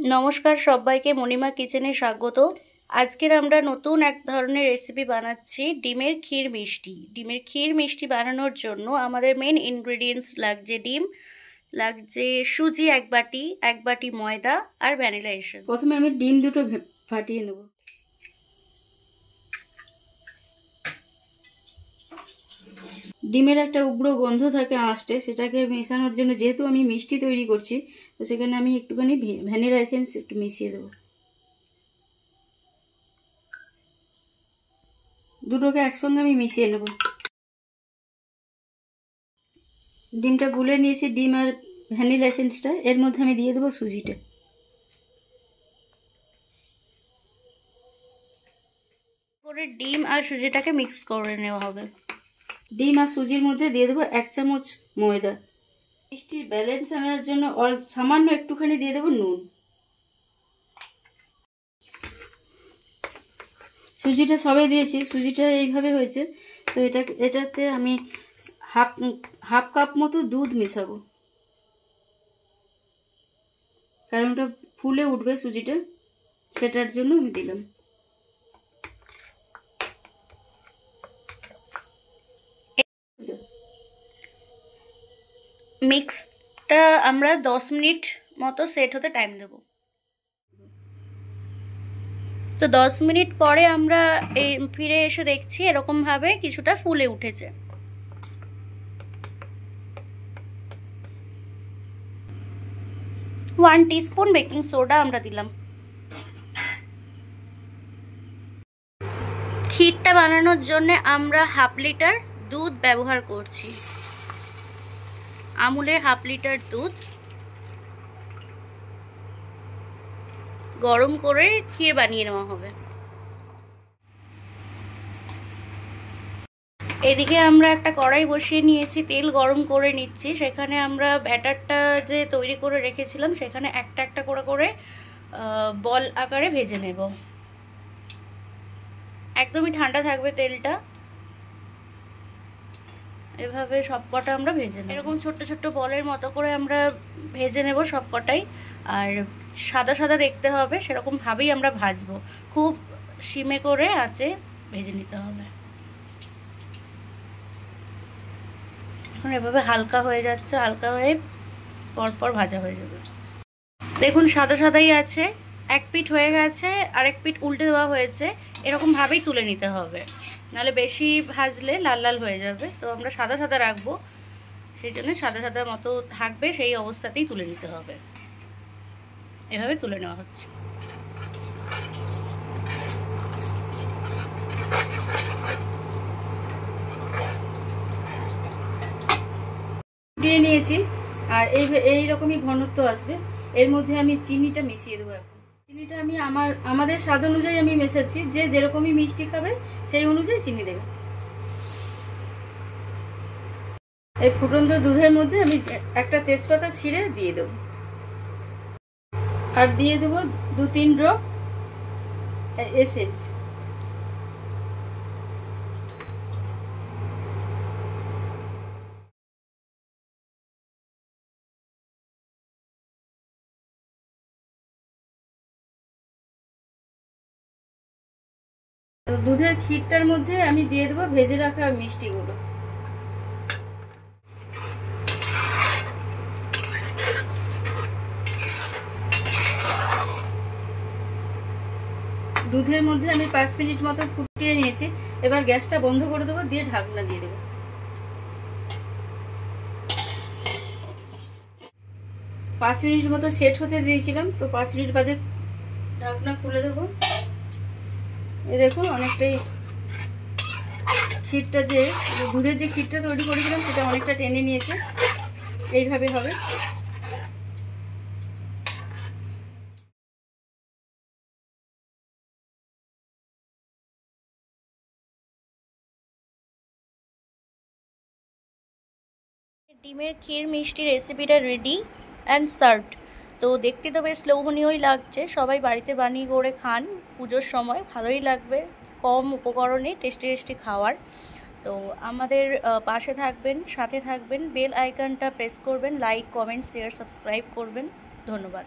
নমস্কার সবাইকে, মণিমা কিচেনে স্বাগত। আজকের আমরা নতুন এক ধরনের রেসিপি বানাচ্ছি, ডিমের ক্ষীর মিষ্টি। ডিমের ক্ষীর মিষ্টি বানানোর জন্য আমাদের মেন ইনগ্রেডিয়েন্টস লাগছে ডিম, লাগছে সুজি এক বাটি ময়দা আর ভ্যানিলা এসেন্স। প্রথমে আমি ডিম দুটো ফাটিয়ে নেব। ডিমের একটা উগ্র গন্ধ থাকে আঁশটে, সেটাকে মেশানোর জন্য, যেহেতু আমি মিষ্টি তৈরি করছি, তো সেখানে আমি একটুখানি ভ্যানিলা এসেন্স একটু মিশিয়ে দেবো। দুটোকে একসঙ্গে আমি মিশিয়ে নেব। ডিমটা গুলে নিয়েছি, ডিম আর ভ্যানিলা এসেন্সটা, এর মধ্যে আমি দিয়ে দেবো সুজিটা। করে ডিম আর সুজিটাকে মিক্স করে নেওয়া হবে। ডিম আর সুজির মধ্যে দিয়ে দেবো 1 চামচ ময়দা। মিষ্টির ব্যালেন্স আনার জন্য সামান্য একটুখানি দিয়ে দেবো নুন। সুজিটা সবাই দিয়েছি, সুজিটা এইভাবে হয়েছে। তো এটাতে আমি হাফ কাপ মতো দুধ মেশাবো, কারণ ওটা ফুলে উঠবে সুজিটা, সেটার জন্য আমি দিলাম। মিক্সটা আমরা 10 মিনিট মতো সেট হতে টাইম দেব। তো 10 মিনিট পরে আমরা ফিরে এসে দেখছি এরকমভাবে কিছুটা ফুলে উঠেছে। ওয়ান টিস্পুন বেকিং সোডা আমরা দিলাম। ক্ষীরটা বানানোর জন্য আমরা হাফ লিটার দুধ ব্যবহার করছি, আমুলের হাফ লিটার দুধ গরম করে ক্ষীর বানিয়ে নেওয়া হবে। এদিকে আমরা একটা কড়াই বসিয়ে নিয়েছি, তেল গরম করে নিচ্ছি। সেখানে আমরা ব্যাটারটা যে তৈরি করে রেখেছিলাম সেখানে একটা একটা করে বল আকারে ভেজে নেব। একদমই ঠান্ডা থাকবে তেলটা। এভাবে সবকটা আমরা ভেজে নেব, এরকম ছোট্ট ছোট্ট বলের মতো করে আমরা ভেজে নেব সবকটাই। আর সাদা সাদা দেখতে হবে, সেরকমভাবেই আমরা ভাজবো। খুব সিমে করে আঁচে ভেজে নিতে হবে। এখন এভাবে হালকা হয়ে যাচ্ছে, হালকা হয়ে পরপর ভাজা হয়ে যাবে। দেখুন সাদা সাদাই আছে, এক পিঠ হয়ে গেছে, আরেক পিঠ উল্টে দেওয়া হয়েছে। এরকমভাবেই তুলে নিতে হবে, নাহলে বেশি ভাজলে লাল লাল হয়ে যাবে। তো আমরা সাদা সাদা রাখবো, সেই জন্য সাদা সাদা মতো থাকবে, সেই অবস্থাতেই তুলে নিতে হবে। এভাবে তুলে নেওয়া হচ্ছে। দিয়ে নিয়েছি, আর এইরকমই ঘনত্ব আসবে। এর মধ্যে আমি চিনিটা মিশিয়ে দেবো। এখন চিনিটা আমি আমাদের স্বাদ অনুযায়ী আমি মেশাচ্ছি, যে যেরকমই মিষ্টি খাবে সেই অনুযায়ী চিনি দেবে। এই ফুটন্ত দুধের মধ্যে আমি একটা তেজপাতা ছিঁড়ে দিয়ে দেবো, আর দিয়ে দেবো 2-3 ড্রপ এসেন্স। দুধের ক্ষীরটার মধ্যে আমি দিয়ে দেবো ভেজে রাখা মিষ্টিগুলো। দুধের মধ্যে আমি 5 মিনিট মতো ফুটিয়ে নিয়েছি। এবার গ্যাসটা বন্ধ করে দেবো, দিয়ে ঢাকনা দিয়ে দেবো। 5 মিনিট মতো সেট হতে দিয়েছিলাম, তো 5 মিনিট বাদে ঢাকনা খুলে দেবো। এই দেখুন অনেকটাই ক্ষীরটা, যে দুধের যে ক্ষীরটা তৈরি করেছিলাম সেটা অনেকটা টেনে নিয়েছে। এইভাবে হবে। ডিমের ক্ষীর মিষ্টি রেসিপিটা রেডি অ্যান্ড সার্ভড। তো দেখতে তো বেশ লোভনীয়ই লাগছে, সবাই বাড়িতে বানিয়ে করে খান পুজোর সময়, ভালোই লাগবে। কম উপকরণে টেস্টি টেস্টি খাওয়ার। তো আমাদের পাশে থাকবেন, সাথে থাকবেন, বেল আইকনটা প্রেস করবেন, লাইক কমেন্ট শেয়ার সাবস্ক্রাইব করবেন। ধন্যবাদ।